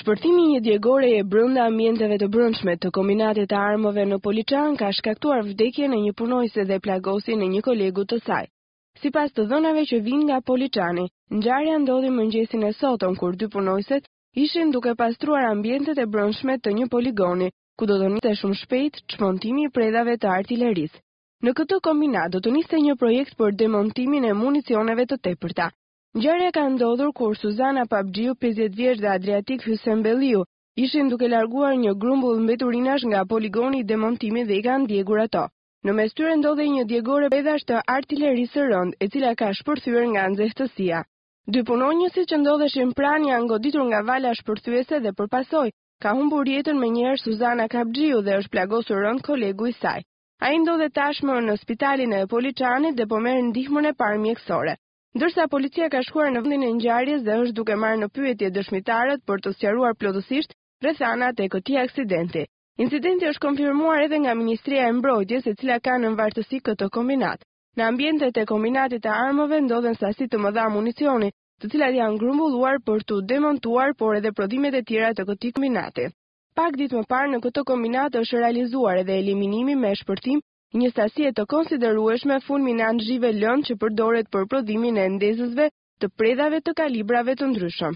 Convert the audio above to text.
Shpërthimi i një djegoreje brenda ambienteve të brendshme të kombinatit të armëve në Poliçan ka shkaktuar vdekjen e një punojëse dhe plagosin e një kolegu të saj. Sipas të dhënave që vijnë nga Poliçani, ngjarja ndodhi mëngjesin e sotëm kur dy punojësit ishin duke pastruar ambientet e brendshme të një poligoni, ku do të niste shumë shpejt çmontimi i predave të artillerisë. Në këtë kombinat do të niste një projekt për demontimin e municioneve të tepërta. Ngjarja ka ndodhur kur Suzana Papxhiu, 50 vjeç dhe Adriatik Hysembelliu ishin duke larguar një grumbull mbeturinash nga poligoni i demontimit dhe i kanë djegur ato. Në mes tyre ndodhej një djegore pedash të artillerisë së rënd, e cila ka shpërthyer nga nxehtësia. Dy punonjësit që ndodheshin pranë janë goditur nga vala shpërthyese dhe përpasoj ka humbur jetën menjëherë Suzana Papxhiu dhe është plagosur rënd kolegu i saj. Ai ndodhet tashmë në spitalin e Poliçanit dhe po merr ndihmën e parë mjekësore. Ndërsa policia ka shkuar në vendin e ngjarjes dhe është duke marrë në pyetje dëshmitarët për të sqaruar plotësisht rrethanat e këtij aksidenti. Incidenti është konfirmuar edhe nga Ministria e Mbrojtjes, e cila ka në vartësi këtë kombinat. Në ambientet e kombinatit të armëve ndodhen sasi të mëdha municioni, të cilat janë grumbulluar për të demontuar, por edhe prodhimet e tjera të këtij kombinati. Pak ditë më parë në këtë kombinat është realizuar edhe eliminimi me shpërthim një sasi të konsiderueshme fulminant zhive lëndë që përdoret për prodhimin e ndezësve të predave të kalibrave të ndryshëm.